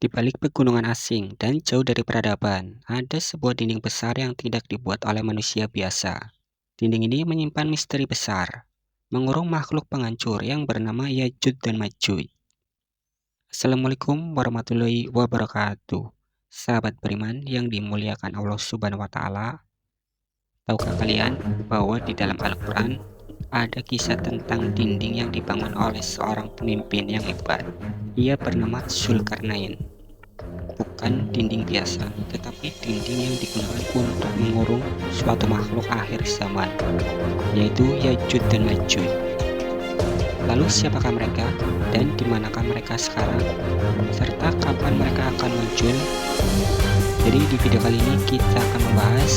Di balik pegunungan asing dan jauh dari peradaban, ada sebuah dinding besar yang tidak dibuat oleh manusia biasa. Dinding ini menyimpan misteri besar, mengurung makhluk penghancur yang bernama Yajud dan Majud. Assalamualaikum warahmatullahi wabarakatuh. Sahabat beriman yang dimuliakan Allah Subhanahu wa Ta'ala, tahukah kalian bahwa di dalam Al-Quran ada kisah tentang dinding yang dibangun oleh seorang pemimpin yang hebat? Ia bernama Zulkarnain. Bukan dinding biasa, tetapi dinding yang digunakan untuk mengurung suatu makhluk akhir zaman, yaitu Yajud dan Majud. Lalu siapakah mereka dan dimanakah mereka sekarang, serta kapan mereka akan muncul? Jadi di video kali ini kita akan membahas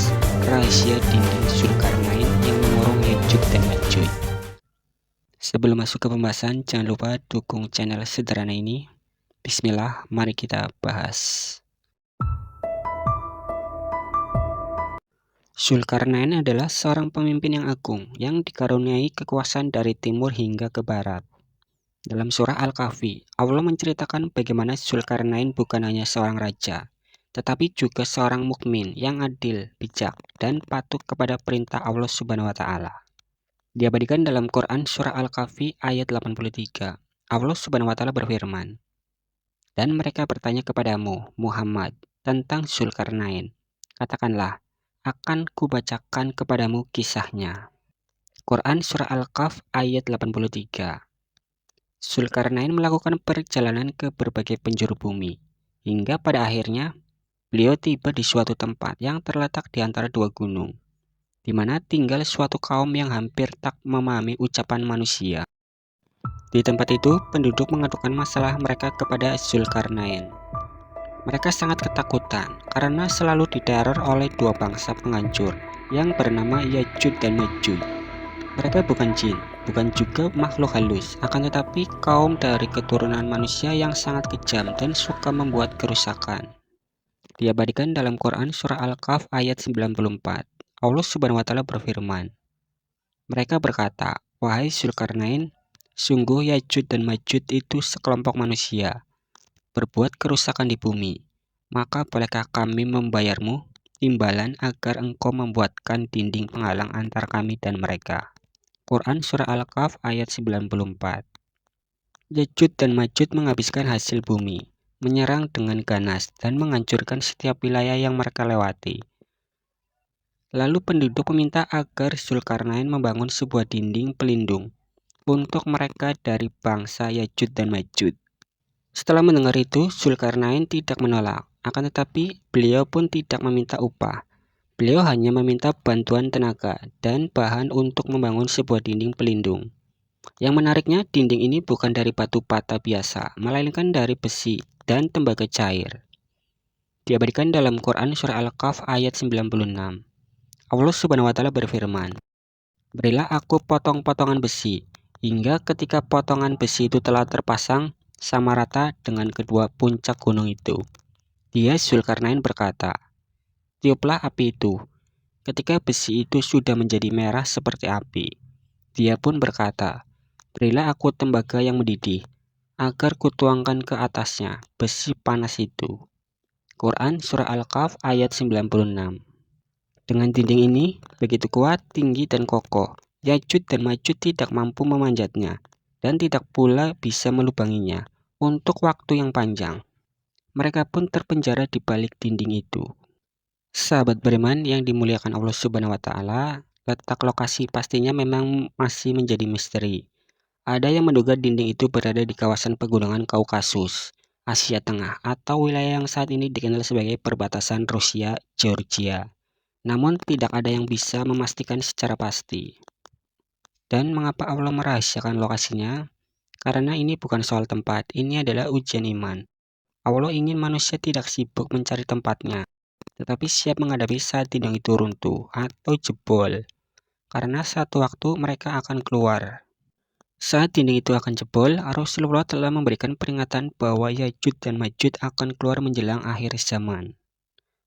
rahasia dinding Zulkarnain yang mengurung Yajud dan Majud. Sebelum masuk ke pembahasan, jangan lupa dukung channel sederhana ini. Bismillah, mari kita bahas. Zulkarnain adalah seorang pemimpin yang agung yang dikaruniai kekuasaan dari timur hingga ke barat. Dalam surah Al-Kahfi, Allah menceritakan bagaimana Zulkarnain bukan hanya seorang raja, tetapi juga seorang mukmin yang adil, bijak, dan patuh kepada perintah Allah Subhanahu wa Ta'ala. Diabadikan dalam Quran surah Al-Kahfi ayat 83. Allah Subhanahu wa Ta'ala berfirman, "Dan mereka bertanya kepadamu, Muhammad, tentang Zulkarnain. Katakanlah, akan kubacakan kepadamu kisahnya." Quran surah Al-Kahf ayat 83. Zulkarnain melakukan perjalanan ke berbagai penjuru bumi, hingga pada akhirnya beliau tiba di suatu tempat yang terletak di antara dua gunung, di mana tinggal suatu kaum yang hampir tak memahami ucapan manusia. Di tempat itu, penduduk mengadukan masalah mereka kepada Zulkarnain. Mereka sangat ketakutan karena selalu diteror oleh dua bangsa penghancur yang bernama Yajud dan Majud. Mereka bukan jin, bukan juga makhluk halus, akan tetapi kaum dari keturunan manusia yang sangat kejam dan suka membuat kerusakan. Diabadikan dalam Quran surah Al-Kahf ayat 94. Allah Subhanahu wa Ta'ala berfirman, "Mereka berkata, wahai Zulkarnain, sungguh Yajud dan Majud itu sekelompok manusia, berbuat kerusakan di bumi. Maka bolehkah kami membayarmu imbalan agar engkau membuatkan dinding penghalang antar kami dan mereka?" Quran surah Al-Kahf ayat 94. Yajud dan Majud menghabiskan hasil bumi, menyerang dengan ganas dan menghancurkan setiap wilayah yang mereka lewati. Lalu penduduk meminta agar Zulkarnain membangun sebuah dinding pelindung untuk mereka dari bangsa Yajud dan Majud. Setelah mendengar itu, Zulkarnain tidak menolak, akan tetapi beliau pun tidak meminta upah. Beliau hanya meminta bantuan tenaga dan bahan untuk membangun sebuah dinding pelindung. Yang menariknya, dinding ini bukan dari batu bata biasa, melainkan dari besi dan tembaga cair. Diabadikan dalam Quran surah Al-Kahf ayat 96. Allah Subhanahu wa Ta'ala berfirman, "Berilah aku potong-potongan besi, hingga ketika potongan besi itu telah terpasang sama rata dengan kedua puncak gunung itu." Dia Zulkarnain berkata, "Tiuplah api itu." Ketika besi itu sudah menjadi merah seperti api, dia pun berkata, "Berilah aku tembaga yang mendidih, agar kutuangkan ke atasnya besi panas itu." Quran surah Al-Kahf ayat 96. Dengan dinding ini begitu kuat, tinggi, dan kokoh, Yajud dan Majud tidak mampu memanjatnya, dan tidak pula bisa melubanginya untuk waktu yang panjang. Mereka pun terpenjara di balik dinding itu. Sahabat beriman yang dimuliakan Allah Subhanahu wa Ta'ala, letak lokasi pastinya memang masih menjadi misteri. Ada yang menduga dinding itu berada di kawasan pegunungan Kaukasus, Asia Tengah, atau wilayah yang saat ini dikenal sebagai perbatasan Rusia-Georgia. Namun tidak ada yang bisa memastikan secara pasti. Dan mengapa Allah merahasiakan lokasinya? Karena ini bukan soal tempat, ini adalah ujian iman. Allah ingin manusia tidak sibuk mencari tempatnya, tetapi siap menghadapi saat dinding itu runtuh atau jebol, karena satu waktu mereka akan keluar. Saat dinding itu akan jebol, Rasulullah telah memberikan peringatan bahwa Yajud dan Majud akan keluar menjelang akhir zaman.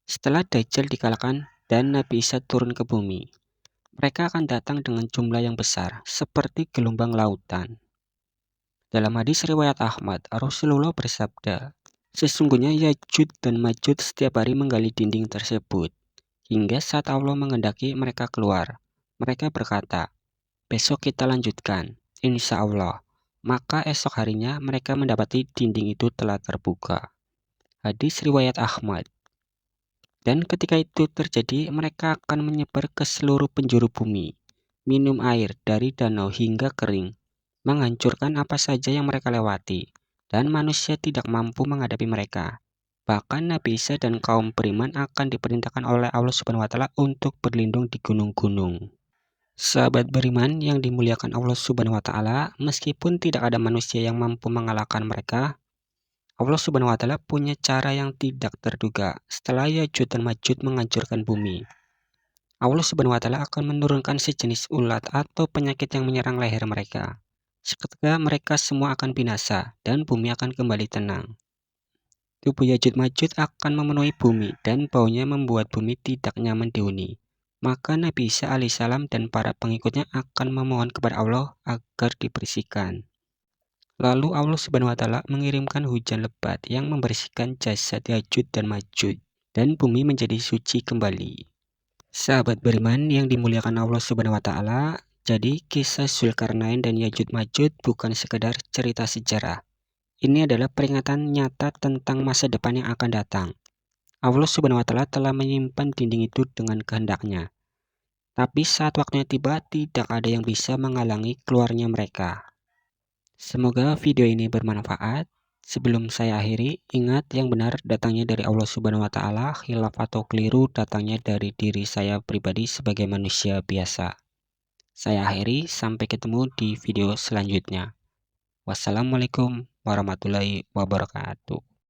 Setelah Dajjal dikalahkan dan Nabi Isa turun ke bumi, mereka akan datang dengan jumlah yang besar, seperti gelombang lautan. Dalam hadis riwayat Ahmad, Rasulullah bersabda, Sesungguhnya Yajud dan Majud setiap hari menggali dinding tersebut, hingga saat Allah menghendaki mereka keluar. Mereka berkata, "Besok kita lanjutkan, insya Allah." Maka esok harinya mereka mendapati dinding itu telah terbuka. Hadis riwayat Ahmad. Dan ketika itu terjadi, mereka akan menyebar ke seluruh penjuru bumi, minum air dari danau hingga kering, menghancurkan apa saja yang mereka lewati, dan manusia tidak mampu menghadapi mereka. Bahkan Nabi Isa dan kaum beriman akan diperintahkan oleh Allah Subhanahu wa Ta'ala untuk berlindung di gunung-gunung. Sahabat beriman yang dimuliakan Allah Subhanahu wa Ta'ala, meskipun tidak ada manusia yang mampu mengalahkan mereka, Allah Subhanahu wa Ta'ala punya cara yang tidak terduga. Setelah Yajud dan Majud menghancurkan bumi, Allah Subhanahu wa Ta'ala akan menurunkan sejenis ulat atau penyakit yang menyerang leher mereka. Seketika mereka semua akan binasa dan bumi akan kembali tenang. Tubuh Yajud Majud akan memenuhi bumi dan baunya membuat bumi tidak nyaman dihuni. Maka Nabi Isa alaihissalam dan para pengikutnya akan memohon kepada Allah agar dibersihkan. Lalu Allah Subhanahu wa Ta'ala mengirimkan hujan lebat yang membersihkan jasad Yajud dan Majud, dan bumi menjadi suci kembali. Sahabat beriman yang dimuliakan Allah Subhanahu wa Ta'ala, jadi kisah Zulkarnain dan Yajud Majud bukan sekedar cerita sejarah. Ini adalah peringatan nyata tentang masa depan yang akan datang. Allah Subhanahu wa Ta'ala telah menyimpan dinding itu dengan kehendaknya. Tapi saat waktunya tiba, tidak ada yang bisa menghalangi keluarnya mereka. Semoga video ini bermanfaat. Sebelum saya akhiri, ingat yang benar datangnya dari Allah Subhanahu wa Ta'ala, khilaf atau keliru datangnya dari diri saya pribadi sebagai manusia biasa. Saya akhiri, sampai ketemu di video selanjutnya. Wassalamualaikum warahmatullahi wabarakatuh.